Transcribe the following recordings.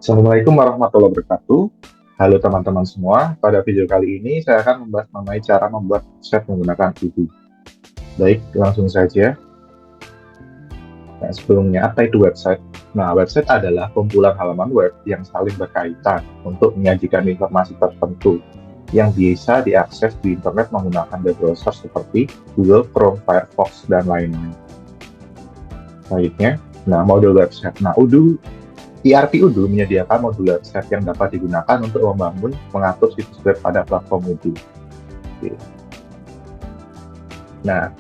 Assalamualaikum warahmatullahi wabarakatuh. Halo teman-teman semua, pada video kali ini saya akan membahas mengenai cara membuat website menggunakan Odoo. Baik, langsung saja. Nah, sebelumnya, apa itu website? Nah, website adalah kumpulan halaman web yang saling berkaitan untuk menyajikan informasi tertentu yang bisa diakses di internet menggunakan web browser seperti Google Chrome, Firefox, dan lain-lain. Selanjutnya, modul website. Odoo ERP Odoo menyediakan modul website yang dapat digunakan untuk membangun, mengatur situs web pada platform Odoo. Oke. Nah,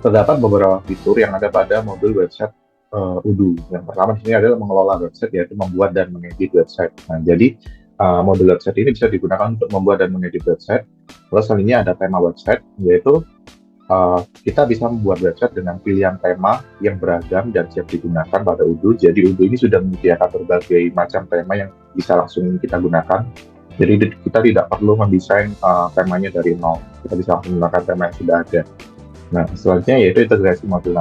terdapat beberapa fitur yang ada pada modul website Odoo. Yang pertama di sini adalah mengelola website, yaitu membuat dan mengedit website. Nah, jadi modul website ini bisa digunakan untuk membuat dan mengedit website. Terus selanjutnya ada tema website, yaitu kita bisa membuat website dengan pilihan tema yang beragam dan siap digunakan pada Odoo. Jadi Odoo ini sudah menyediakan berbagai macam tema yang bisa langsung kita gunakan. Jadi kita tidak perlu mendesain temanya dari nol. Kita bisa langsung menggunakan tema yang sudah ada. Nah, selanjutnya yaitu integrasi modul.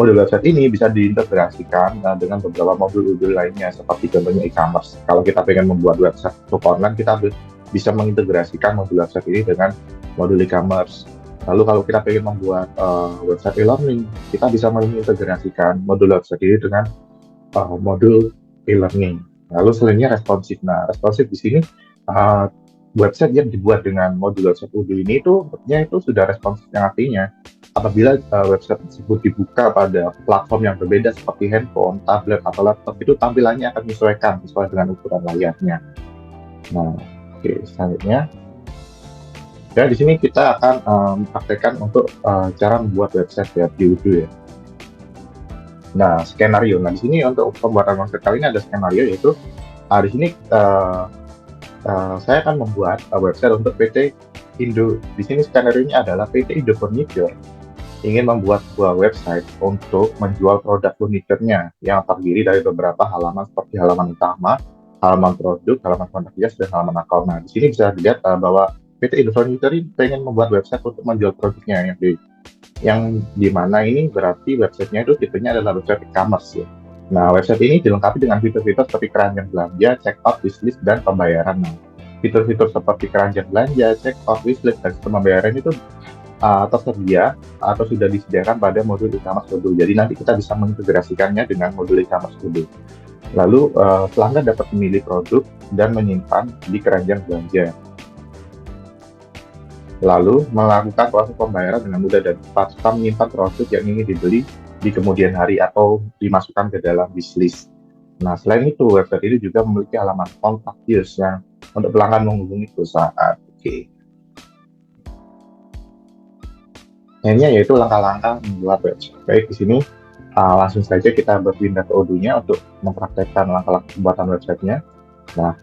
Modul website ini bisa diintegrasikan dengan beberapa modul Odoo lainnya, seperti contohnya e-commerce. Kalau kita pengen membuat website toko online, kita bisa mengintegrasikan modul website ini dengan modul e-commerce. Lalu kalau kita ingin membuat website e-learning, kita bisa mengintegrasikan modul website ini dengan modul e-learning. Lalu selanjutnya responsif. Nah, responsif di sini website yang dibuat dengan modul website Odoo ini itu sudah responsif, yang artinya apabila website tersebut dibuka pada platform yang berbeda seperti handphone, tablet, atau laptop, itu tampilannya akan menyesuaikan sesuai dengan ukuran layarnya. Nah, oke, selanjutnya. Ya, di sini kita akan mempraktekkan untuk cara membuat website ya di Odoo ya. Nah, skenario. Nah, di sini untuk pembuatan website kali ini ada skenario, yaitu di sini saya akan membuat website untuk PT Indo. Di sini skenario-nya adalah PT Indo Furniture ingin membuat sebuah website untuk menjual produk furniturnya yang terdiri dari beberapa halaman seperti halaman utama, halaman produk, halaman kontak hias, dan halaman account. Nah, di sini bisa dilihat bahwa PT Indo Furniture pengen membuat website untuk menjual produknya yang dimana ini berarti websitenya itu tipenya adalah website e-commerce ya. Nah, website ini dilengkapi dengan fitur-fitur seperti keranjang belanja, checkout, wishlist, dan pembayaran. Nah, fitur-fitur seperti keranjang belanja, checkout, wishlist, dan sistem pembayaran itu tersedia atau sudah disediakan pada modul e-commerce Odoo. Jadi nanti kita bisa mengintegrasikannya dengan modul e-commerce Odoo. Lalu pelanggan dapat memilih produk dan menyimpan di keranjang belanja. Lalu melakukan proses pembayaran dengan mudah dan cepat serta menyimpan produk yang ingin dibeli di kemudian hari atau dimasukkan ke dalam wishlist. Nah, selain itu, website ini juga memiliki halaman kontak hias yang untuk pelanggan menghubungi perusahaan. Oke. Ini yaitu langkah-langkah membuat website. Baik, di sini langsung saja kita berpindah ke Odoo-nya untuk mempraktekkan langkah-langkah pembuatan website-nya. Nah,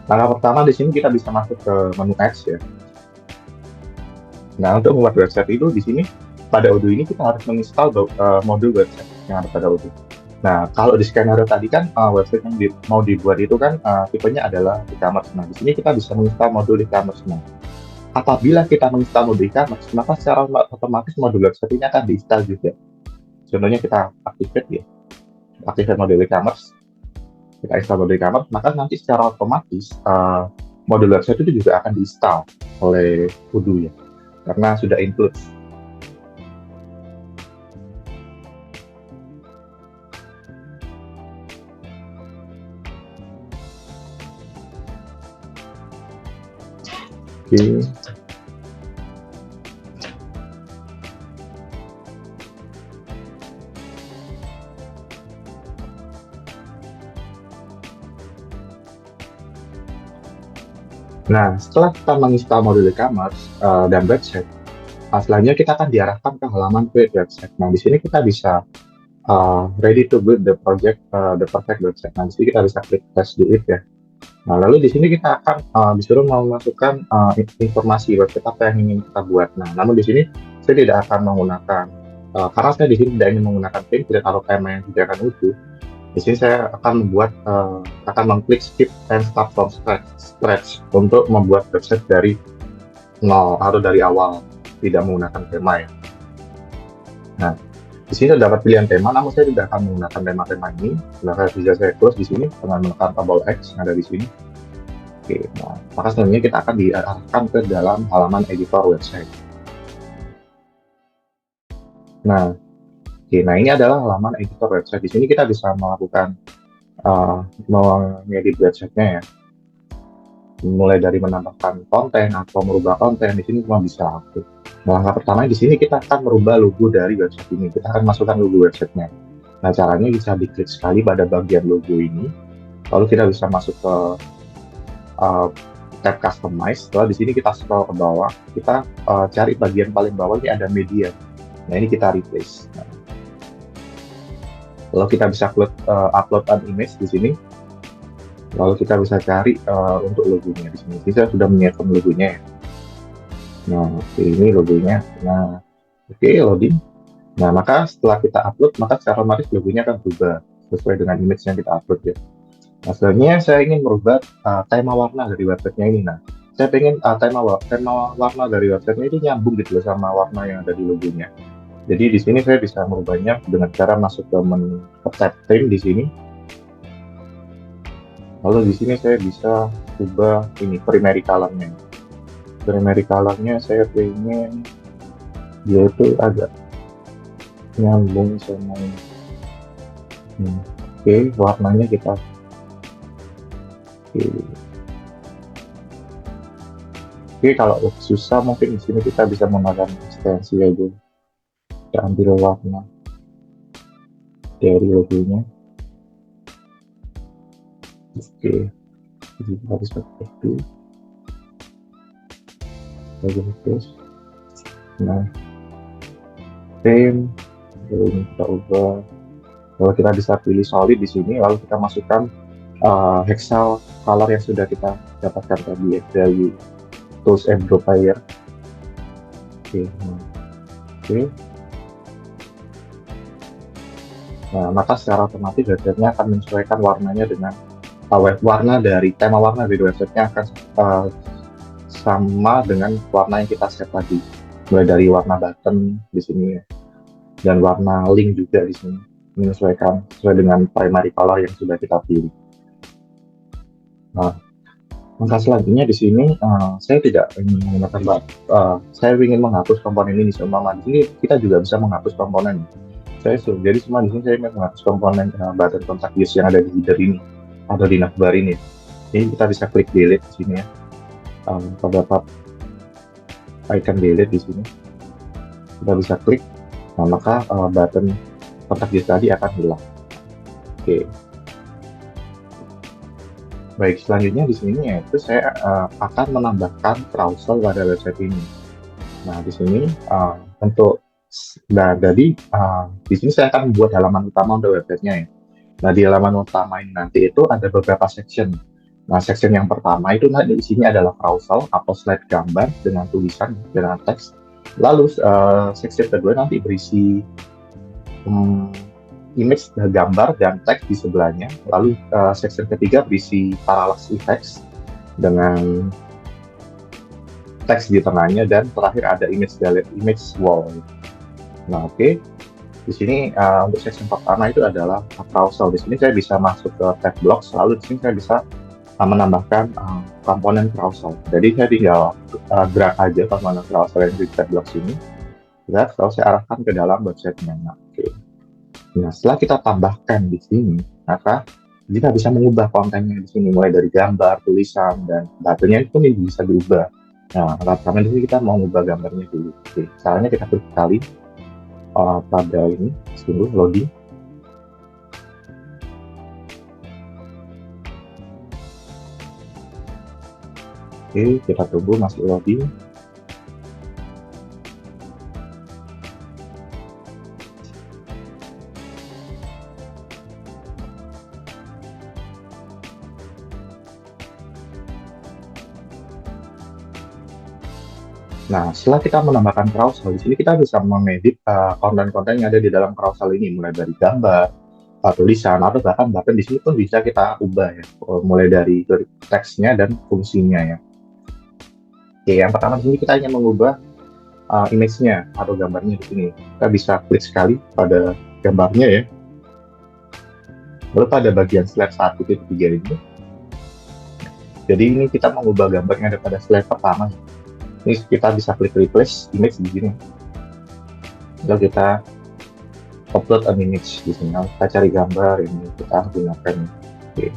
langkah pertama di sini kita bisa masuk ke menu Ads ya. Nah, untuk membuat website itu di sini pada Odoo ini kita harus menginstal modul website yang ada pada Odoo. Nah, kalau di skenario tadi kan website yang mau dibuat itu kan tipenya adalah e-commerce. Nah, di sini kita bisa menginstal modul e-commerce. Nah, apabila kita menginstal modul e-commerce, maka secara otomatis modul website ini akan diinstal juga. Contohnya kita aktifkan modul e-commerce. Kita install modul e-commerce, maka nanti secara otomatis modul website itu juga akan diinstal oleh Odoo ya, karena sudah include. Oke. Nah, setelah kita menginstal modul e-commerce dan website, selanjutnya kita akan diarahkan ke halaman create website. Nah, di sini kita bisa ready to build the perfect website. Nah, di sini kita bisa klik test do it ya. Nah, lalu di sini kita akan disuruh memasukkan informasi website apa yang ingin kita buat. Nah, namun di sini saya tidak akan menggunakan karena saya di sini tidak ingin menggunakan template atau tema yang disediakan Odoo. Di sini saya akan mengklik skip and start from scratch untuk membuat website dari nol atau dari awal, tidak menggunakan tema ya. Nah, Di sini terdapat pilihan tema, namun saya tidak akan menggunakan tema-tema ini. Maka bisa saya close di sini dengan menekan tombol X yang ada di sini. Oke, nah, maka selanjutnya kita akan diarahkan ke dalam halaman editor website. Nah, oke, nah ini adalah halaman editor website. Di sini kita bisa melakukan mengedit websitenya ya, mulai dari menambahkan konten atau merubah konten. Di sini semua bisa. Oke. Nah, langkah pertama di sini kita akan merubah logo dari website ini. Kita akan masukkan logo websitenya. Nah, caranya bisa diklik sekali pada bagian logo ini, lalu kita bisa masuk ke tab customize. Setelah di sini kita scroll ke bawah, kita cari bagian paling bawah ini ada media. Nah, ini kita replace. Nah, lalu kita bisa upload an image di sini. Lalu kita bisa cari untuk logonya di sini. Kita sudah menyiapkan logonya ya. Nah, oke, ini logonya. Nah, oke, loading. Nah, maka setelah kita upload, maka secara otomatis logonya akan berubah sesuai dengan image yang kita upload ya. Nah, selanjutnya saya ingin merubah tema warna dari websitenya ini. Nah, saya pengen tema warna dari websitenya itu nyambung gitu loh sama warna yang ada di logonya. Jadi di sini saya bisa merubahnya dengan cara masuk ke menu tab theme di sini. Lalu di sini saya bisa ubah ini primary color-nya. Primary color-nya saya pengen dia itu agak nyambung sama ini. Oke, warnanya kita Oke, kalau susah mungkin di sini kita bisa menggunakan ekstensi aja. Kita ambil warna dari logonya. Oke, jadi harus seperti itu. Nah, theme ini kita ubah. Kalau kita bisa pilih solid di sini, lalu kita masukkan hexa color yang sudah kita dapatkan tadi ya, dari tools and Dropwire. Oke, oke. Nah, maka secara otomatis websitenya akan menyesuaikan warnanya dengan warna dari tema warna dari websitenya akan sama dengan warna yang kita set tadi, mulai dari warna button di sini ya, dan warna link juga di sini menyesuaikan sesuai dengan primary color yang sudah kita pilih. Nah, langkah selanjutnya di sini saya tidak ingin menggunakan saya ingin menghapus komponen ini semua. Di sini kita juga bisa menghapus komponen. Jadi semua di sini saya ingin menghapus komponen button contact use yang ada di header ini atau di navbar ini. Jadi kita bisa klik delete di sini ya. Terdapat icon delete di sini. Kita bisa klik, nah maka button contact use tadi akan hilang. Oke. Baik, selanjutnya di sini yaitu saya akan menambahkan browser pada website ini. Nah, di sini jadi di sini saya akan membuat halaman utama untuk websitenya ya. Nah, di halaman utama ini nanti itu ada beberapa section. Nah, section yang pertama itu nanti di sini adalah carousel atau slide gambar dengan tulisan dengan teks. Lalu section kedua nanti berisi image gambar dan teks di sebelahnya. Lalu section ketiga berisi parallax effects dengan teks di tengahnya, dan terakhir ada image wall. Nah, oke. Di sini untuk section pertama itu adalah carousel. Di sini saya bisa masuk ke tab blocks, lalu di sini saya bisa menambahkan komponen carousel. Jadi saya tinggal drag aja komponen carousel yang di tab blocks ini. Lihat, kalau saya arahkan ke dalam website-nya. Nah, oke. Nah, setelah kita tambahkan di sini, maka kita bisa mengubah kontennya di sini, mulai dari gambar, tulisan, dan buttonnya itu bisa diubah. Nah, pertama di sini kita mau mengubah gambarnya dulu. Oke, caranya kita klik kali pada ini, tunggu loading. Oke, kita tunggu masih loading. Nah, setelah kita menambahkan carousel, di sini kita bisa mengedit konten-konten yang ada di dalam carousel ini, mulai dari gambar, tulisan, atau bahkan di sini pun bisa kita ubah ya, mulai dari teksnya dan fungsinya ya. Oke, yang pertama di sini kita ingin mengubah image-nya atau gambarnya di sini. Kita bisa klik sekali pada gambarnya ya. Lalu pada bagian slide 1.3 ini, jadi ini kita mengubah gambarnya daripada slide pertama. Ini kita bisa klik replace image di sini. Lalu kita upload an image di sini. Kita cari gambar ini, kita gunakan. Oke.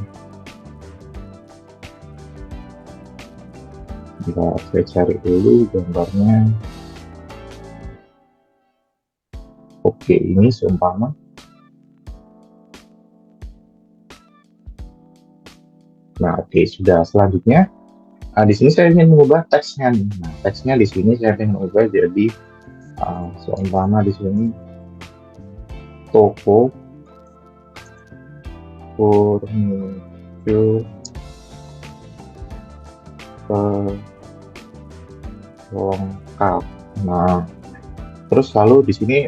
Saya cari dulu gambarnya. Oke, ini seumpama. Nah, oke, sudah. Selanjutnya, di sini saya ingin mengubah teksnya nih. Nah, teksnya di sini saya ingin mengubah jadi seumpama di sini toko furniture lengkap. Nah, terus lalu di sini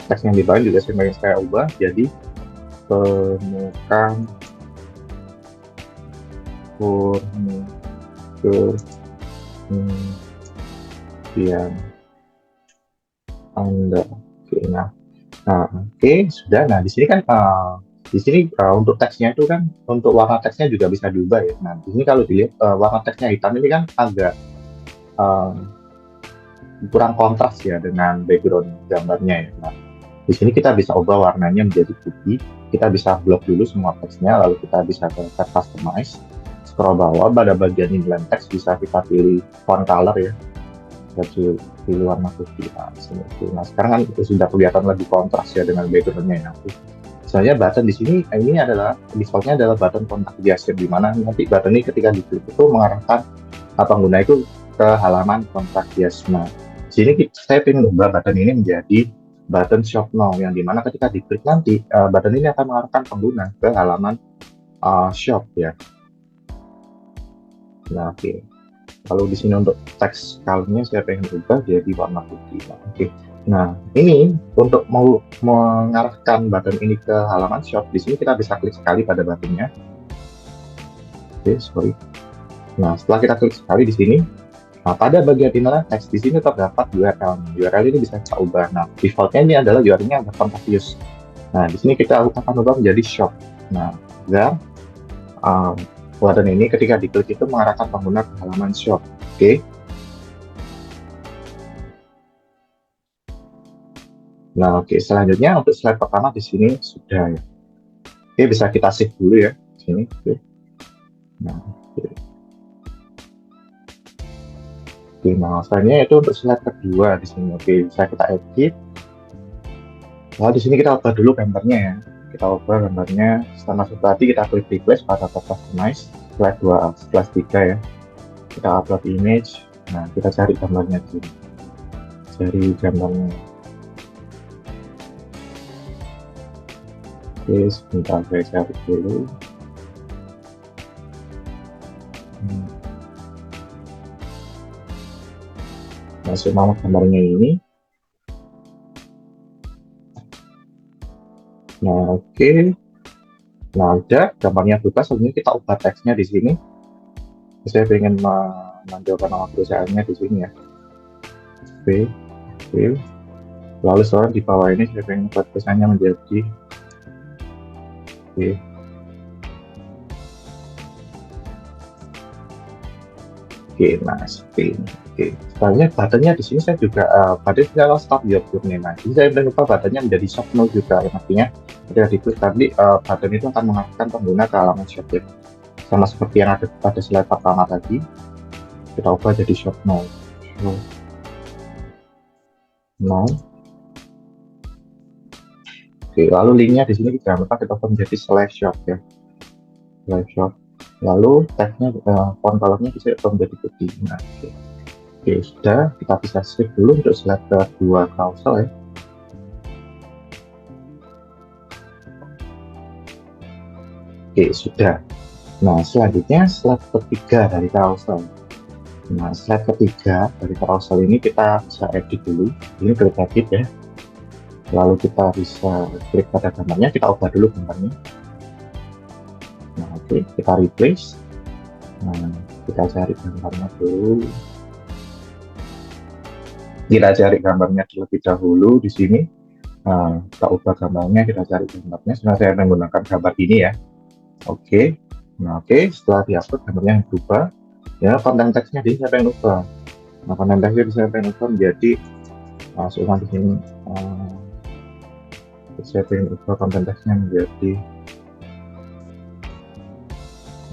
teks yang di bawah juga saya ubah jadi temukan furniture yang Anda. Oke, oke, sudah. Nah, di sini kan di sini untuk teksnya itu kan untuk warna teksnya juga bisa diubah ya. Nah, di sini kalau dilihat warna teksnya hitam ini kan agak kurang kontras ya dengan background gambarnya ya. Nah, di sini kita bisa ubah warnanya menjadi putih. Kita bisa blok dulu semua teksnya, lalu kita bisa ke customize. Scroll bawah pada bagian inline teks bisa kita pilih font color ya. Kita pilih warna putih. Nah, sekarang kan sudah kelihatan lebih kontras ya dengan backgroundnya ya. Misalnya button di sini ini adalah defaultnya adalah button kontak gesture, di mana nanti button ini ketika diklik itu mengarahkan pengguna itu ke halaman kontak gesture. Nah, di sini saya ingin ubah button ini menjadi button shop now, yang dimana ketika diklik nanti button ini akan mengarahkan pengguna ke halaman shop ya. Nah, oke. Lalu di sini untuk teks colornya saya pengen ubah jadi warna putih. Nah, oke. Nah, ini untuk mau mengarahkan button ini ke halaman shop, di sini kita bisa klik sekali pada buttonnya. Oke, sorry. Nah, setelah kita klik sekali di sini, pada bagian inline teks di sini terdapat URL. URL ini bisa kita ubah. Nah, defaultnya ini adalah URL-nya ada contact use. Nah, di sini kita akan ubah menjadi shop. Nah, agar button ini ketika diklik itu mengarahkan pengguna ke halaman shop. Oke. Nah, oke. Selanjutnya untuk slide pertama di sini sudah ya. Oke, bisa kita save dulu ya di sini. Oke. Nah, oke. Oke, nah selanjutnya itu untuk slide kedua di sini. Oke, bisa kita edit. Nah, di sini kita ubah dulu gambarnya ya. Kita ubah gambarnya. Setelah masuk tadi kita klik replace pada customize slide 2, slide 3 ya. Kita upload image. Nah, kita cari gambarnya di sini. Cari gambarnya. Oke, sebentar saya cari dulu. Masuk nama gambarnya ini. Nah, oke. Nah, udah gambarnya berubah. Selanjutnya kita ubah teksnya di sini. Saya ingin menonjolkan nama perusahaannya di sini ya. Oke. Lalu sekarang di bawah ini saya ingin buat tulisannya menjadi oke. Oke, nah seperti ini. Oke, selanjutnya buttonnya di sini saya juga button kalau start your journey. Nah, ini saya lupa buttonnya menjadi shop now juga, yang artinya ketika diklik tadi button itu akan mengarahkan pengguna ke halaman shop ya. Sama seperti yang ada pada slide pertama tadi, kita ubah jadi shop now. Oke, lalu linknya di sini jangan lupa kita ubah menjadi slash shop ya. Slash shop. Lalu teksnya font colornya bisa menjadi putih. Nah, oke, sudah. Kita bisa save dulu untuk slide kedua carousel ya. Oke, sudah. Nah, selanjutnya slide ketiga dari carousel. Nah, slide ketiga dari carousel ini kita bisa edit dulu. Ini klik edit ya. Lalu kita bisa klik pada gambarnya, kita ubah dulu gambarnya. Nah, oke, kita replace. Nah, kita cari gambarnya dulu. Kita cari gambarnya terlebih dahulu di sini. Kita ubah gambarnya, kita cari gambarnya. Sebenarnya saya menggunakan gambar ini ya. Oke. Nah, oke, setelah di-upload gambarnya yang berubah, ya konten teksnya di saya pengen ubah. Nah, konten teksnya saya pengen ubah menjadi masukkan di sini. Saya pengen ubah konten teksnya menjadi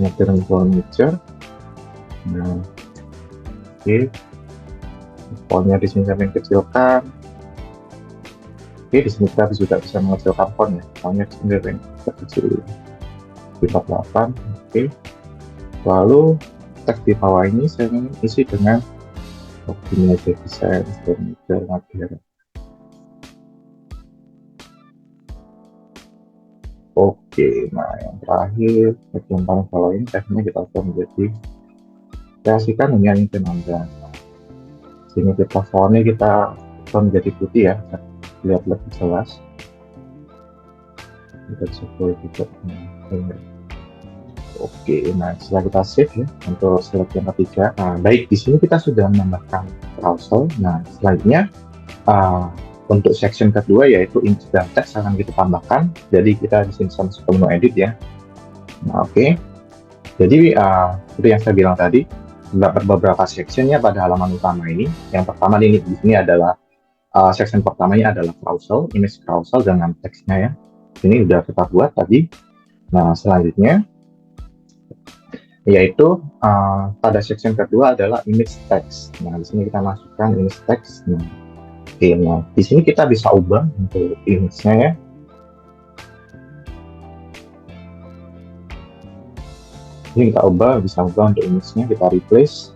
modern furniture. Nah, oke, fontnya di sini saya pengen kecilkan. Oke, di sini kita juga bisa mengecilkan font ya. Fontnya di sini saya pengen kecil 48. Oke, lalu teks di bawah ini saya ingin isi dengan optimasi desain furniture material. Oke, nah yang terakhir bagian paling bawah ini teksnya kita ubah menjadi kreasikan ini Anda. Sini kita fontnya kita ubah menjadi putih ya, lihat lebih jelas. Kita bisa juga. Oke, nah setelah kita save ya untuk slide yang ketiga. Nah, baik, di sini kita sudah menambahkan carousel. Nah, selanjutnya untuk section kedua yaitu image dan teks akan kita tambahkan. Jadi kita di sini sama menu edit ya. Nah, oke. Jadi seperti yang saya bilang tadi, terdapat beberapa sectionnya pada halaman utama ini. Yang pertama ini di sini adalah section pertamanya adalah carousel, image carousel dengan teksnya ya. Ini sudah kita buat tadi. Nah, selanjutnya yaitu pada section kedua adalah image text. Nah, di sini kita masukkan image text. Nah, oke, nah di sini kita bisa ubah untuk image-nya ya. Ini kita ubah, bisa ubah untuk image-nya, kita replace,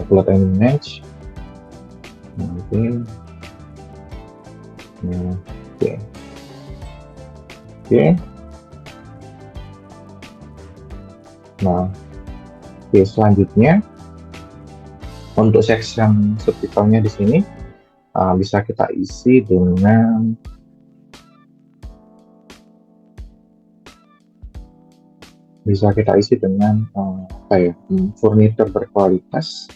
upload image. Nah, oke. Nah, oke. Oke. Nah, oke, selanjutnya untuk section subtitlenya di sini bisa kita isi dengan apa ya, furniture berkualitas.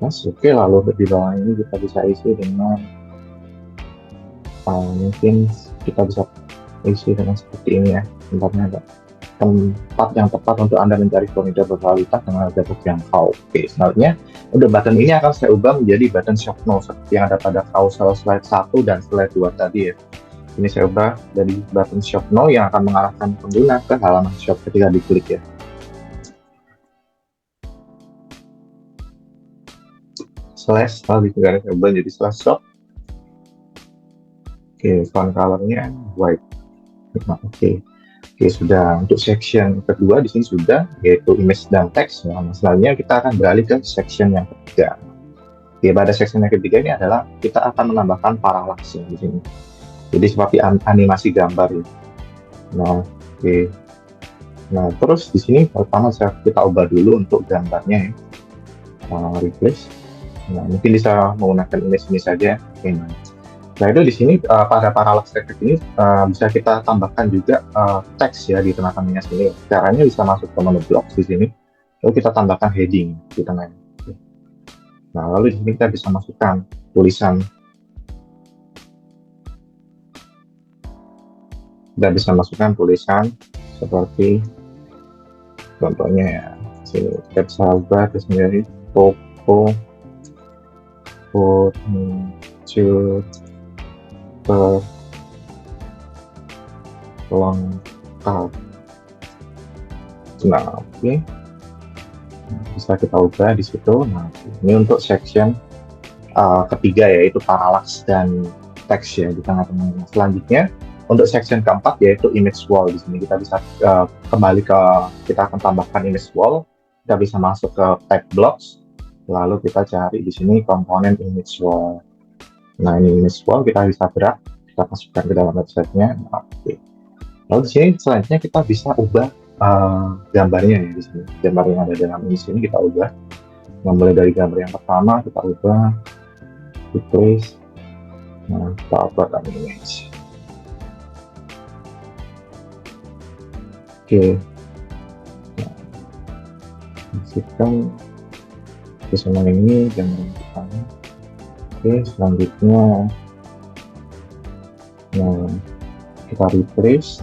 Oke, lalu di bawah ini kita bisa isi dengan mungkin kita bisa isi dengan seperti ini ya, tempatnya ada tempat yang tepat untuk Anda mencari furniture berkualitas dengan harga terjangkau. Oke, selanjutnya untuk button ini akan saya ubah menjadi button shop now seperti yang ada pada carousel slide 1 dan slide 2 tadi ya. Ini saya ubah dari button shop now yang akan mengarahkan pengguna ke halaman shop ketika diklik ya. Slash, lalu saya ubah jadi slash shop. Oke, font colornya white. Nah, oke, sudah untuk section kedua di sini sudah, yaitu image dan teks. Nah, selanjutnya kita akan beralih ke section yang ketiga. Oke, pada section yang ketiga ini adalah kita akan menambahkan parallax di sini. Jadi seperti animasi gambar ya. Nah, oke. Nah, terus di sini pertama kita ubah dulu untuk gambarnya ya. Replace. Nah, mungkin bisa menggunakan image ini saja. Oke, nah itu di sini pada parallax effect ini bisa kita tambahkan juga teks ya di tengah-tengahnya sini. Caranya bisa masuk ke menu blocks di sini. Lalu kita tambahkan heading di tengahnya. Nah, lalu di sini kita bisa masukkan tulisan. Kita bisa masukkan tulisan seperti contohnya ya. Sini kita bisa ubah sendiri toko furniture lengkap. Nah, oke. Bisa kita ubah di situ. Nah, ini untuk section ketiga yaitu parallax dan teks ya di tengah-tengahnya. Selanjutnya untuk section keempat yaitu image wall. Di sini kita bisa kembali ke, kita akan tambahkan image wall. Kita bisa masuk ke type blocks. Lalu kita cari di sini komponen image wall. Nah, ini image wall kita bisa drag, kita masukkan ke dalam websitenya. Nah, oke. Lalu di sini selanjutnya kita bisa ubah gambarnya ya di sini. Gambar yang ada dalam image ini kita ubah. Nah, mulai dari gambar yang pertama kita ubah, replace. Nah, kita upload image. Oke. Masukkan ke semua ini gambar yang pertama. Oke, selanjutnya nah kita refresh.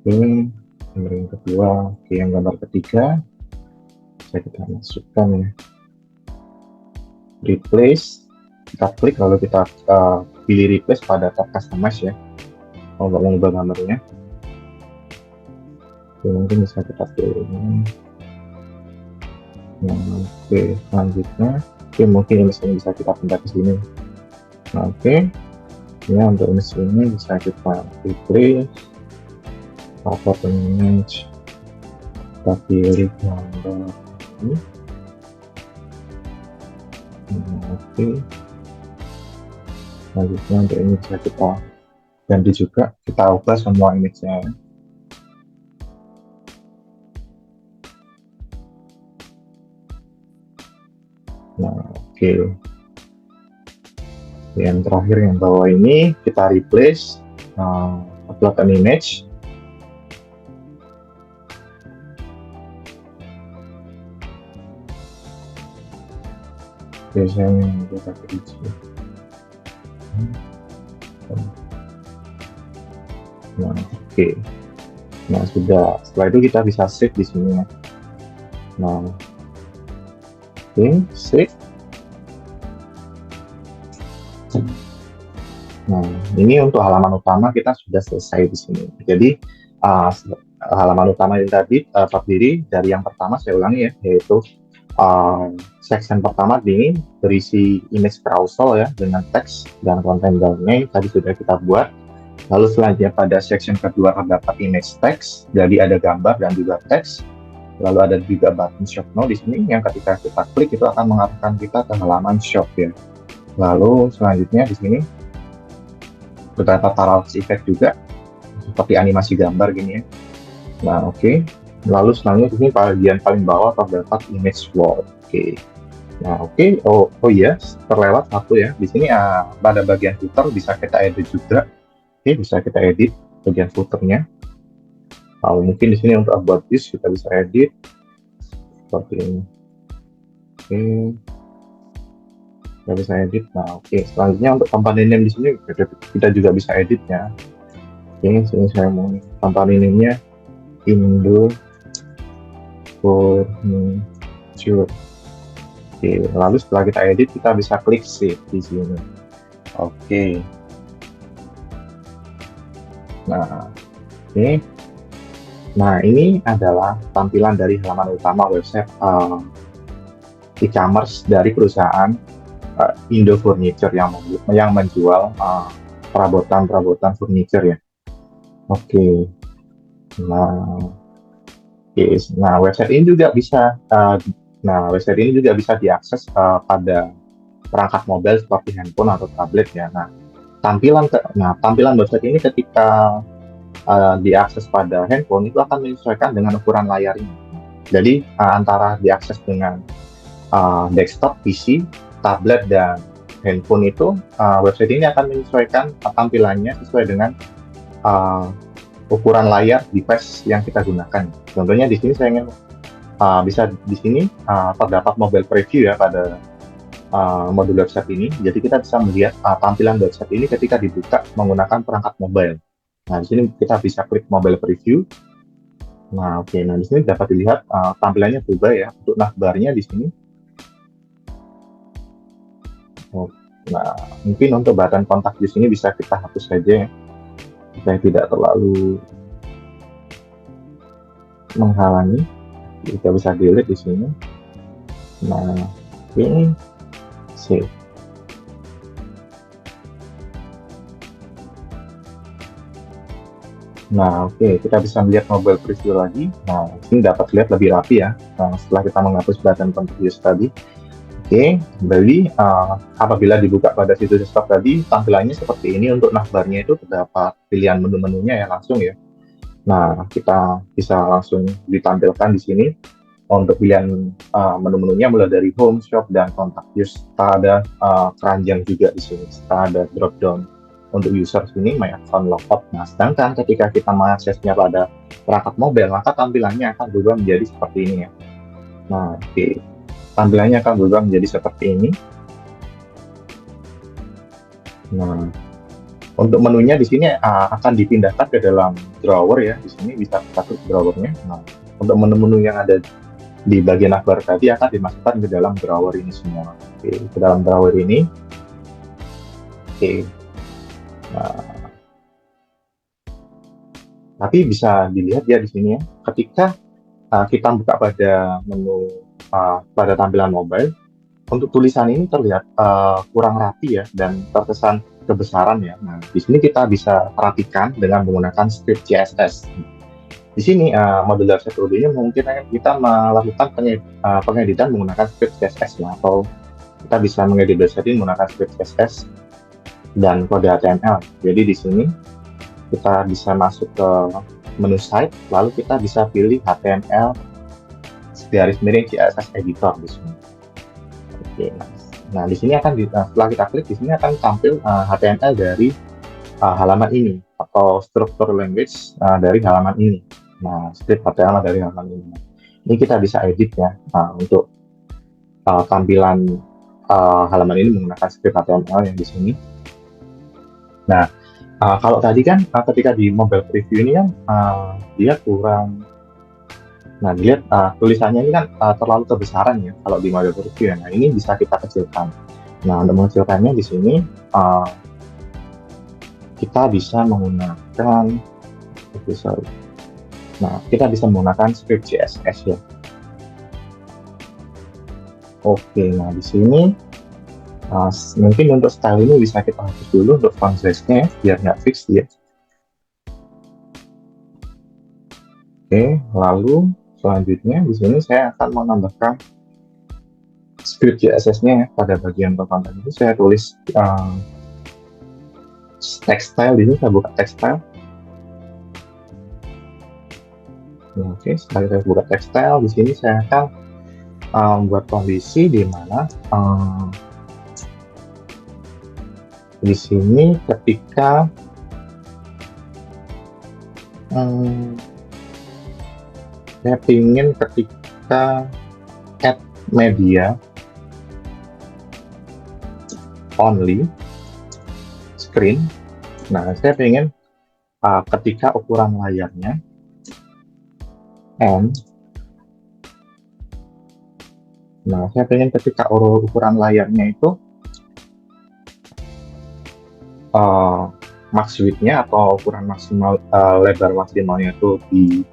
Oke, gambar yang kedua. Oke, yang gambar ketiga bisa kita masukkan ya. Replace, kita klik lalu kita pilih replace pada tab customize ya untuk mengubah gambarnya. Oke, mungkin bisa kita pilih ini. Nah, oke, selanjutnya oke, mungkin ini bisa kita pindah ke sini. Nah, oke, ya untuk ini bisa kita replace atau image, kita pilih gambar ini. Nah, oke, selanjutnya untuk ini bisa kita ganti juga, kita ubah semua image-nya. Nah, oke, yang terakhir yang bawah ini kita replace upload an image. Biasanya kita isi. Nah, oke. Nah, sudah. Setelah itu kita bisa save di sini ya. Nah, oke, save. Nah, ini untuk halaman utama kita sudah selesai di sini. Jadi halaman utama yang tadi terdiri dari yang pertama, saya ulangi ya, yaitu section pertama ini berisi image carousel ya dengan teks dan konten dalamnya tadi sudah kita buat. Lalu selanjutnya pada section kedua terdapat image text, jadi ada gambar dan juga teks. Lalu ada juga button shop now di sini yang ketika kita klik itu akan mengarahkan kita ke halaman shop ya. Lalu selanjutnya di sini beberapa parallax effect juga seperti animasi gambar gini ya. Nah, oke. Lalu selanjutnya di sini bagian paling bawah terdapat image wall. Oke. Nah, oke. Oh iya, terlewat satu ya. Di sini pada bagian footer bisa kita edit juga. Oke, bisa kita edit bagian footernya. Lalu mungkin di sini untuk about this kita bisa edit seperti ini. Oke. Kita bisa edit. Nah, oke. Selanjutnya untuk company name di sini kita juga bisa editnya. Oke, sini saya mau company name-nya Indo Furniture. Oke, lalu setelah kita edit kita bisa klik save di sini. Oke. Nah, oke. Nah, ini adalah tampilan dari halaman utama website e-commerce dari perusahaan Indo Furniture yang menjual perabotan furniture ya. Oke. Nah, website ini juga bisa diakses pada perangkat mobile seperti handphone atau tablet ya. Nah, tampilan website ini ketika diakses pada handphone itu akan menyesuaikan dengan ukuran layar ini. Jadi antara diakses dengan desktop, PC, tablet, dan handphone itu website ini akan menyesuaikan tampilannya sesuai dengan ukuran layar device yang kita gunakan. Contohnya di sini saya ingin terdapat mobile preview ya pada modul website ini. Jadi kita bisa melihat tampilan website ini ketika dibuka menggunakan perangkat mobile. Nah, di sini kita bisa klik mobile preview. Nah, oke. Nah, di sini dapat dilihat tampilannya berubah ya. Untuk navbarnya di sini. Nah, mungkin untuk button kontak di sini bisa kita hapus saja ya, supaya tidak terlalu menghalangi. Kita bisa delete di sini. Nah, ini save. Nah, oke, kita bisa melihat mobile preview lagi. Nah, ini dapat lihat lebih rapi ya setelah kita menghapus button kontak tadi. Oke, jadi apabila dibuka pada situs desktop tadi, tampilannya seperti ini. Untuk navbarnya itu terdapat pilihan menu-menunya ya langsung ya. Nah, kita bisa langsung ditampilkan di sini untuk pilihan menu-menunya mulai dari home, shop, dan kontak. Serta ada keranjang juga di sini, serta ada drop down. untuk user sini my account logout. Nah, sedangkan ketika kita mengaksesnya pada perangkat mobile, maka tampilannya akan berubah menjadi seperti ini ya. Nah, tampilannya akan berubah menjadi seperti ini. Nah, untuk menunya di sini akan dipindahkan ke dalam drawer ya. Di sini bisa satu drawernya. Nah, untuk menu-menu yang ada di bagian navbar tadi akan dimasukkan ke dalam drawer ini semua. Oke, ke dalam drawer ini. Oke. Nah, tapi bisa dilihat ya di sini ya, ketika kita buka pada menu pada tampilan mobile, untuk tulisan ini terlihat kurang rapi ya dan terkesan kebesaran ya. Nah, di sini kita bisa perhatikan dengan menggunakan script CSS. Di sini modular set ini mungkin kita melakukan pengeditan menggunakan script CSS ya, atau kita bisa mengedit website ini menggunakan script CSS dan kode HTML. Jadi di sini kita bisa masuk ke menu site, lalu kita bisa pilih HTML garis miring CSS editor di sini. Oke, nah di sini akan setelah kita klik di sini akan tampil HTML dari halaman ini atau struktur language dari halaman ini. Nah, script HTML dari halaman ini. Ini kita bisa edit ya untuk tampilan halaman ini menggunakan script HTML yang di sini. Nah, kalau tadi kan ketika di mobile preview ini kan dia kurang. Nah, dilihat tulisannya ini kan terlalu kebesaran ya kalau di mobile preview ya. Nah, ini bisa kita kecilkan. Nah, untuk mengecilkannya di sini kita bisa menggunakan kita bisa menggunakan script CSS ya. Oke, nah di sini mungkin untuk style ini bisa kita hapus dulu untuk font size-nya biar nggak fix ya. Oke, lalu selanjutnya di sini saya akan menambahkan script CSS-nya ya. Pada bagian konten itu saya tulis text style. Di sini saya buka text style. Oke, setelah saya buka text style, di sini saya akan membuat kondisi di mana di sini ketika saya ingin ketika add media only screen. Nah, saya ingin ketika ukuran layarnya and saya ingin ketika ukuran layarnya itu max width-nya atau ukuran maksimal lebar maksimalnya itu di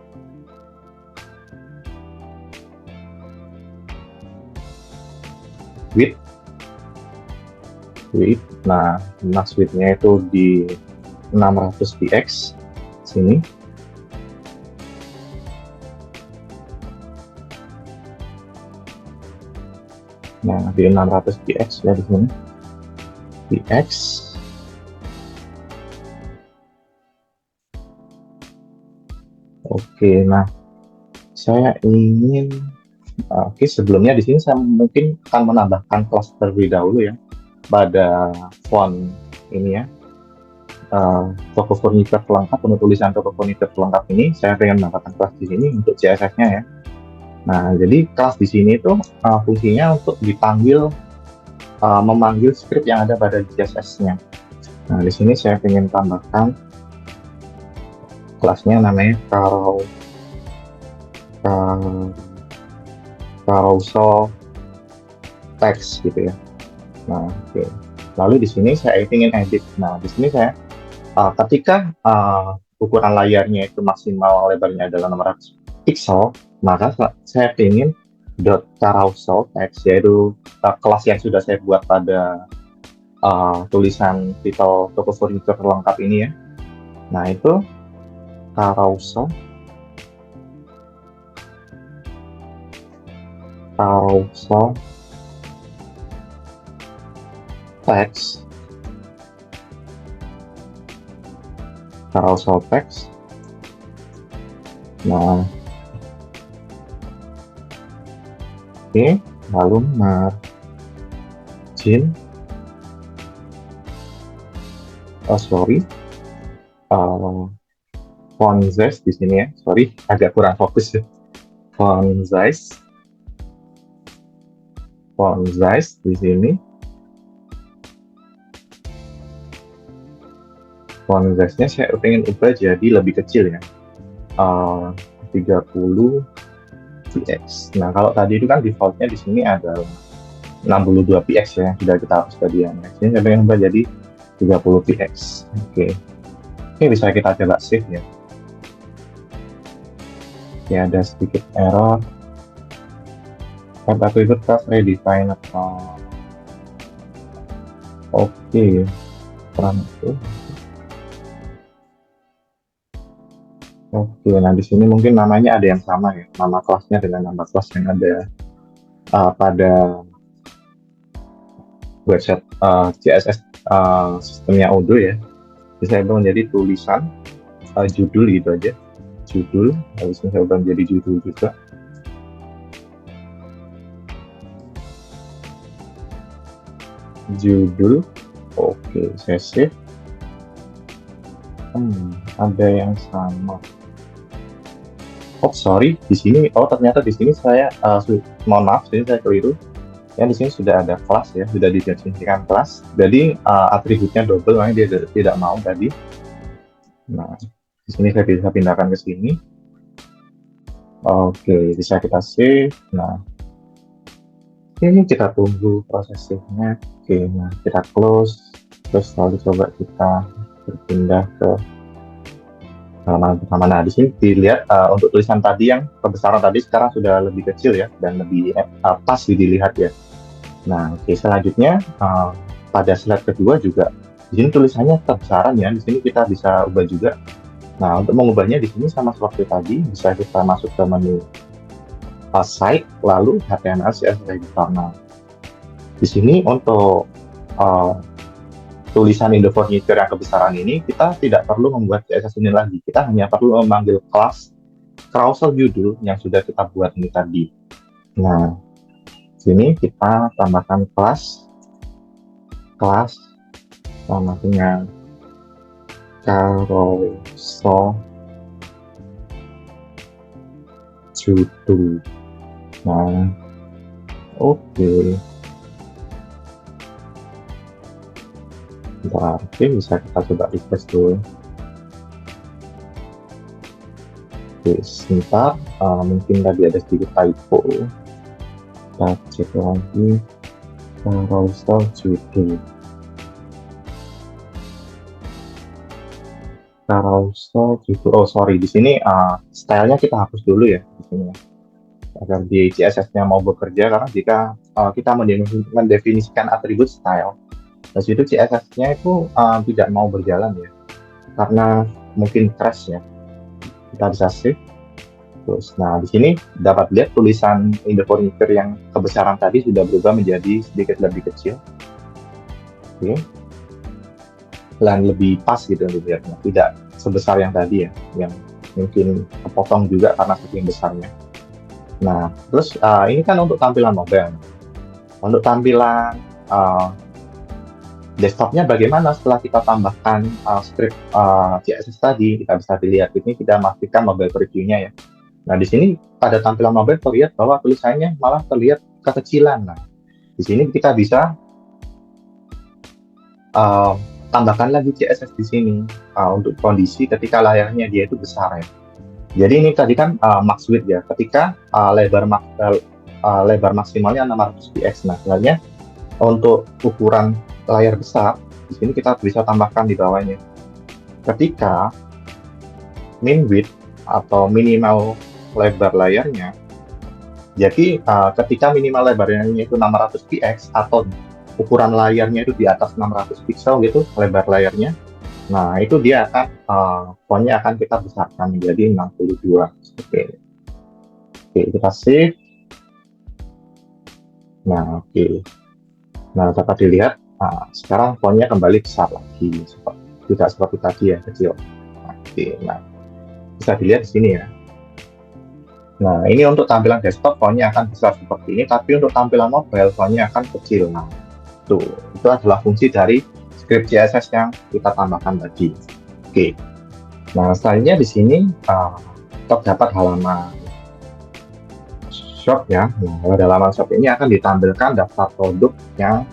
width. Nah, max width-nya itu di 600 px sini. Nah, di 600 px ya di sini. Px. Oke, nah saya ingin sebelumnya di sini saya mungkin akan menambahkan kelas terlebih dahulu ya pada font ini ya. Toko furniture pelengkap, untuk tulisan toko furniture pelengkap ini saya pengen menambahkan kelas di sini untuk CSS-nya ya. Nah, jadi kelas di sini itu fungsinya untuk dipanggil memanggil script yang ada pada CSS-nya. Nah, di sini saya ingin tambahkan kelasnya namanya carousel text gitu ya. Nah, oke. Lalu di sini saya ingin edit. Nah, di sini saya ketika ukuran layarnya itu maksimal lebarnya adalah 600 pixel, maka saya ingin carousel text, yaitu kelas yang sudah saya buat pada tulisan titel toko furniture lengkap ini ya. Nah, itu carousel text, carousel text. Nah, oke, lalu margin sorry, uh, font size di sini ya. Sorry, agak kurang fokus ya. Font size di sini. Font size-nya saya pengen ubah jadi lebih kecil ya. 30 px. Nah, kalau tadi itu kan defaultnya di sini ada 62 px ya, yang sudah kita hapus tadi ya. Nah, sini saya pengen ubah jadi 30 px. Oke. Ini bisa kita coba save ya. Ya, ada sedikit error. Kata pivot class redefine atau oke. Kurang itu. Oke, nah di sini mungkin namanya ada yang sama ya, nama kelasnya dengan nama kelas yang ada pada website CSS sistemnya Odoo ya. Jadi saya ubah menjadi tulisan judul gitu aja, judul. Habis ini saya ubah menjadi judul juga. Judul, oke, saya save. Ada yang sama. Oh sorry, di sini, ternyata di sini saya, mohon maaf, ini saya keliru. Yang di sini sudah ada kelas ya, sudah didefinisikan kelas. Jadi atributnya double, makanya dia tidak mau tadi. Nah, di sini saya bisa pindahkan ke sini. Oke, bisa kita save. Nah, ini kita tunggu prosesnya. Oke, nah kita close. Terus lalu coba kita berpindah ke halaman pertama. Nah, di sini dilihat untuk tulisan tadi yang kebesaran tadi sekarang sudah lebih kecil ya, dan lebih pas dilihat ya. Nah, oke, selanjutnya pada slide kedua juga di sini tulisannya kebesaran ya. Di sini kita bisa ubah juga. Nah, untuk mengubahnya di sini sama seperti tadi, bisa kita masuk ke menu site, lalu HTML CSS editor. Nah, di sini untuk tulisan in the furniture yang kebesaran ini, kita tidak perlu membuat CSS ini lagi. Kita hanya perlu memanggil kelas carousel judul yang sudah kita buat ini tadi. Nah, sini kita tambahkan kelas sama dengan carousel judul. Nah, oke. Oke, bisa kita coba refresh dulu. Oke, sebentar, mungkin tadi ada sedikit typo. Kita cek lagi carousel judul. Oh sorry, di sini stylenya kita hapus dulu ya di sini, agar di CSS-nya mau bekerja. Karena jika kita mendefinisikan atribut style, di situ CSS-nya itu tidak mau berjalan ya, karena mungkin crash ya. Kita bisa save. Terus, nah di sini dapat lihat tulisan in the furniture yang kebesaran tadi sudah berubah menjadi sedikit lebih kecil. Oke. Dan lebih pas gitu dilihatnya, tidak sebesar yang tadi ya, yang mungkin kepotong juga karena saking besarnya. Nah, terus ini kan untuk tampilan mobile. Untuk tampilan desktopnya bagaimana setelah kita tambahkan script CSS tadi, kita bisa dilihat ini, kita matikan mobile preview-nya ya. Nah, di sini pada tampilan mobile terlihat bahwa tulisannya malah terlihat kekecilan. Nah, di sini kita bisa tambahkan lagi CSS di sini untuk kondisi ketika layarnya dia itu besar ya. Jadi ini tadi kan max width ya, ketika lebar maksimalnya 600 px. Nah, sebenarnya untuk ukuran layar besar, di sini kita bisa tambahkan di bawahnya. Ketika min width atau minimal lebar layarnya, jadi ketika minimal lebarnya itu 600 px atau ukuran layarnya itu di atas 600 pixel gitu, lebar layarnya, nah itu dia akan fontnya akan kita besarkan menjadi 62. Oke, kita save. Nah, oke. Nah, dapat dilihat sekarang fontnya kembali besar lagi, tidak seperti tadi ya, kecil. Oke, nah bisa dilihat di sini ya. Nah, ini untuk tampilan desktop fontnya akan besar seperti ini, tapi untuk tampilan mobile fontnya akan kecil. Nah, itu adalah fungsi dari script CSS yang kita tambahkan tadi. Oke. Nah, selanjutnya di sini terdapat halaman shop ya. Nah, pada halaman shop ini akan ditampilkan daftar produk yang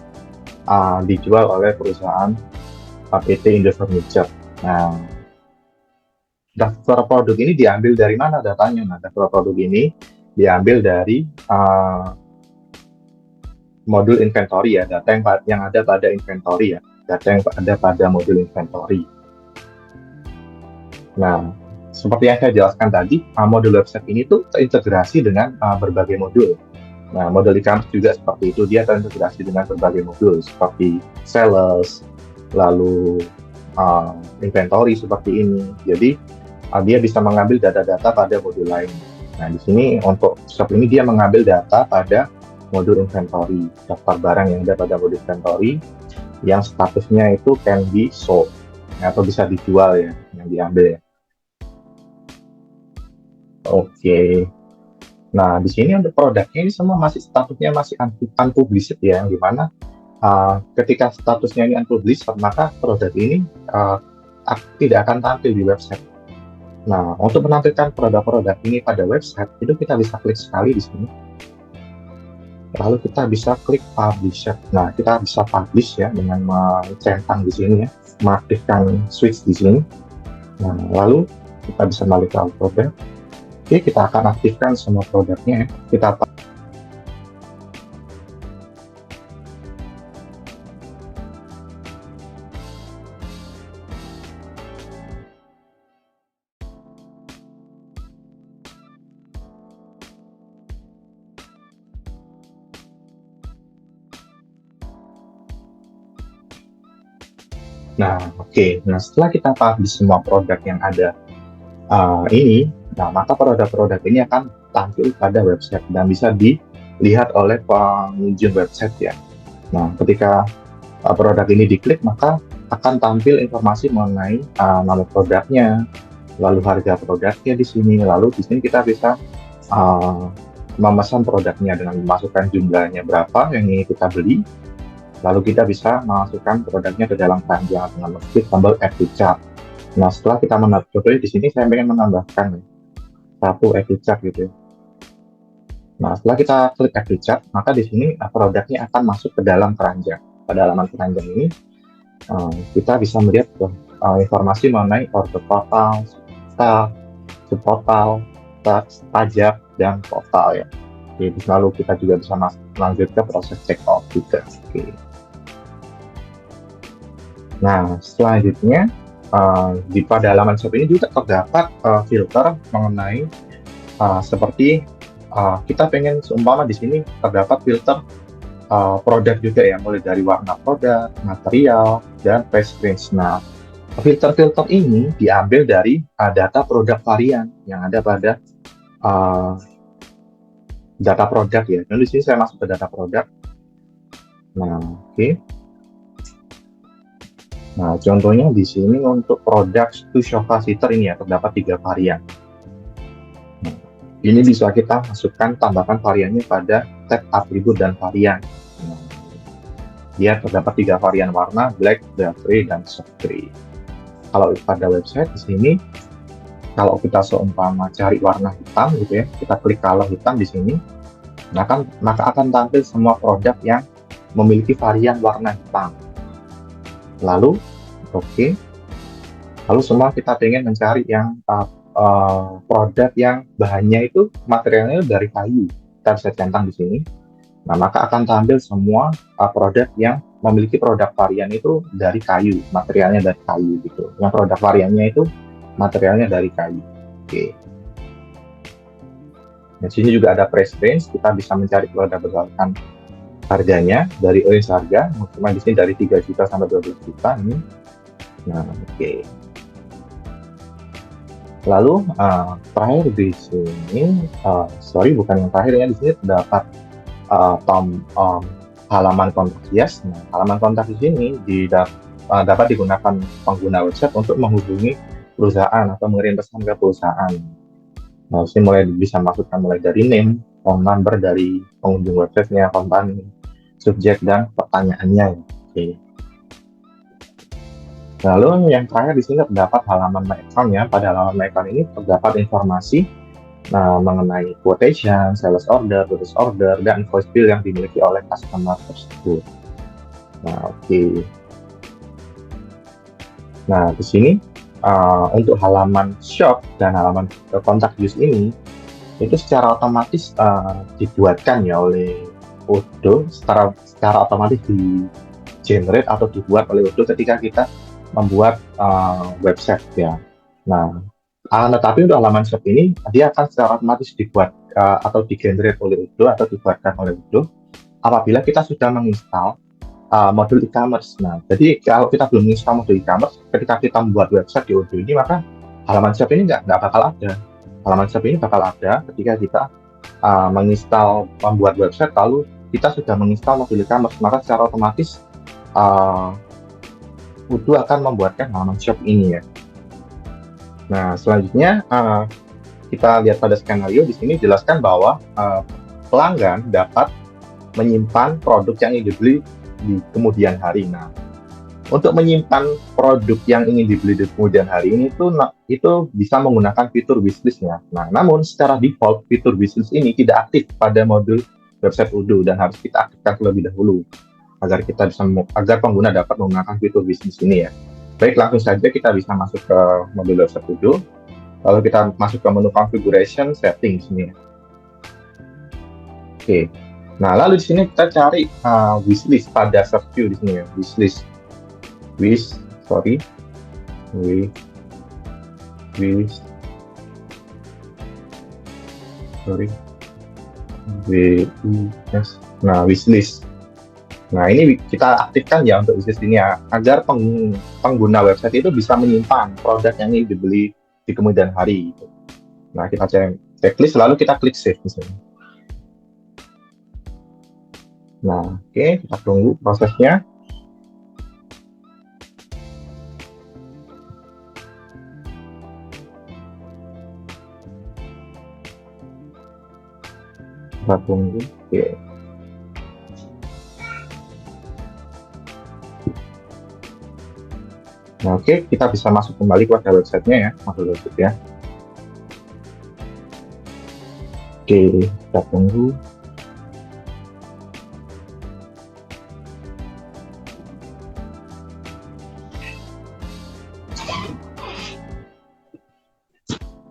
dijual oleh perusahaan PT Indo Furniture. Nah, daftar produk ini diambil dari mana datanya? Nah, daftar produk ini diambil dari modul inventory ya, data yang ada pada inventory ya, data yang ada pada modul inventory. Nah, seperti yang saya jelaskan tadi, modul website ini tuh terintegrasi dengan berbagai modul. Nah, modul e-commerce juga seperti itu, dia terintegrasi dengan berbagai modul seperti sales, lalu inventory seperti ini. Jadi dia bisa mengambil data-data pada modul lain. Nah, di sini untuk shop ini dia mengambil data pada modul inventory, daftar barang yang ada pada modul inventory yang statusnya itu can be sold atau bisa dijual ya, yang diambil ya. Oke. Nah, di sini untuk produknya ini semua masih statusnya masih unpublished ya, yang dimana ketika statusnya ini unpublished, maka produk ini tidak akan tampil di website. Nah, untuk menampilkan produk-produk ini pada website, itu kita bisa klik sekali di sini. Lalu kita bisa klik publish. Nah, kita bisa publish ya dengan mencentang di sini ya, mengaktifkan switch di sini. Nah, lalu kita bisa balik ke produk. Oke, kita akan aktifkan semua produknya ya. Kita Nah, oke. Nah, setelah kita publish semua produk yang ada ini, nah maka produk-produk ini akan tampil pada website dan bisa dilihat oleh pengunjung website ya. Nah, ketika produk ini diklik, maka akan tampil informasi mengenai nama produknya, lalu harga produknya di sini, lalu di sini kita bisa memesan produknya dengan memasukkan jumlahnya berapa yang ingin kita beli. Lalu kita bisa masukkan produknya ke dalam keranjang dengan mengklik tombol add to cart. Nah, setelah kita menambah, contohnya di sini saya ingin menambahkan satu add to cart gitu ya. Nah, setelah kita klik add to cart, maka di sini produknya akan masuk ke dalam keranjang. Pada halaman keranjang ini, kita bisa melihat informasi mengenai order total, stock, subtotal, tax, pajak, dan total ya. Jadi, lalu kita juga bisa lanjut ke proses check out juga. Oke. Nah, selanjutnya pada halaman shop ini juga terdapat filter mengenai seperti kita pengen seumpama di sini terdapat filter produk juga ya, mulai dari warna produk, material, dan price range. Nah, filter-filter ini diambil dari data produk varian yang ada pada data produk ya. Dan di sini saya masuk ke data produk. Nah, oke. Nah, contohnya di sini untuk produk to sofa sitter ini ya, terdapat 3 varian. Nah, ini bisa kita masukkan, tambahkan variannya pada tab atribut dan varian. Nah, dia terdapat 3 varian warna, black, dark gray, dan soft gray. Kalau pada website di sini, kalau kita seumpama cari warna hitam gitu ya, kita klik color hitam di sini, maka akan tampil semua produk yang memiliki varian warna hitam. Lalu, lalu semua kita ingin mencari yang produk yang bahannya itu materialnya dari kayu, kita bisa centang di sini. Nah, maka akan tampil semua produk yang memiliki produk varian itu dari kayu, materialnya dari kayu gitu. Yang produk variannya itu materialnya dari kayu. Oke. Di sini juga ada price range, kita bisa mencari produk berdasarkan harganya dari range harga, cuma di sini dari 3 juta sampai 12 juta ini. Nah, oke. Lalu terakhir di sini, bukan yang terakhir ya, di sini terdapat halaman kontak hias. Nah, halaman kontak di sini dapat digunakan pengguna website untuk menghubungi perusahaan atau mengirim pesan ke perusahaan. Nah, sini bisa masukkan mulai dari name, phone number dari pengunjung websitenya, company, subjek, dan pertanyaannya. Oke. Lalu yang terakhir di sini terdapat halaman My Account ya. Pada halaman My Account ini terdapat informasi mengenai quotation, sales order, purchase order, dan invoice bill yang dimiliki oleh customer tersebut. Nah, oke. Nah, di sini untuk halaman shop dan halaman contact use ini itu secara otomatis dibuatkan ya oleh Odoo, secara otomatis di generate atau dibuat oleh Odoo ketika kita membuat website ya. Nah, tetapi untuk halaman shop ini dia akan secara otomatis dibuat atau di-generate oleh Odoo atau dibuatkan oleh Odoo apabila kita sudah menginstal modul e-commerce. Nah, jadi kalau kita belum menginstal modul e-commerce, ketika kita membuat website di Odoo ini, maka halaman shop ini nggak bakal ada. Halaman shop ini bakal ada ketika kita menginstal membuat website, lalu kita sudah menginstal modul e-commerce, maka secara otomatis Odoo akan membuatkan halaman shop ini ya. Nah, selanjutnya kita lihat pada skenario di sini jelaskan bahwa pelanggan dapat menyimpan produk yang ingin dibeli di kemudian hari. Nah, untuk menyimpan produk yang ingin dibeli di kemudian hari ini itu bisa menggunakan fitur wishlist ya. Nah, namun secara default fitur wishlist ini tidak aktif pada modul website Odoo dan harus kita aktifkan terlebih dahulu agar pengguna dapat menggunakan fitur wishlist ini ya. Baik, langsung saja kita bisa masuk ke modul website Odoo. Lalu kita masuk ke menu configuration settings ini ya. Oke. Nah, lalu di sini kita cari wishlist pada search view di sini ya, wishlist. Nah, wishlist. Nah, ini kita aktifkan ya untuk wishlist ini ya, agar pengguna website itu bisa menyimpan produk yang ingin dibeli di kemudian hari. Nah, kita checklist lalu kita klik save misalnya. Nah, oke, kita tunggu prosesnya. Kita tunggu, oke. Nah, oke, kita bisa masuk kembali ke websitenya ya, masuk website ya. Oke, kita tunggu.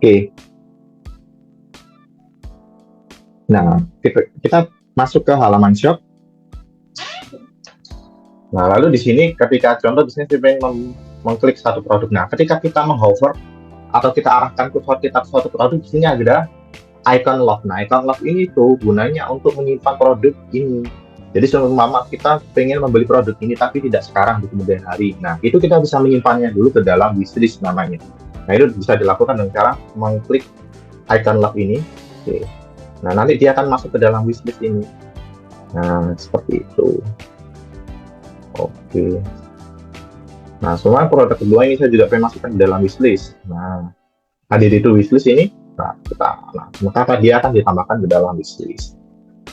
Oke. Nah, kita masuk ke halaman shop. Nah, lalu di sini ketika contoh di sini saya ingin mengklik satu produk. Nah, ketika kita menghover atau kita arahkan kursor kita ke suatu produk, di sini ada icon love. Nah, icon love ini tuh gunanya untuk menyimpan produk ini. Jadi seumpama kita pengen membeli produk ini tapi tidak sekarang di kemudian hari. Nah, itu kita bisa menyimpannya dulu ke dalam wishlist namanya. Nah, itu bisa dilakukan dengan cara mengklik icon love ini. Oke. Nah, nanti dia akan masuk ke dalam wishlist ini. Nah, seperti itu. Oke. Nah, semua produk kedua ini saya juga pengen masukkan ke dalam wishlist. Nah, hadir itu wishlist ini. Nah, maka dia akan ditambahkan ke dalam wishlist.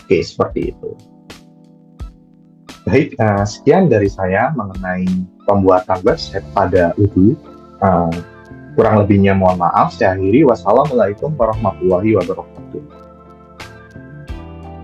Oke, seperti itu. Baik, sekian dari saya mengenai pembuatan website pada Odoo. Kurang lebihnya mohon maaf. Saya akhiri. Wassalamualaikum warahmatullahi wabarakatuh.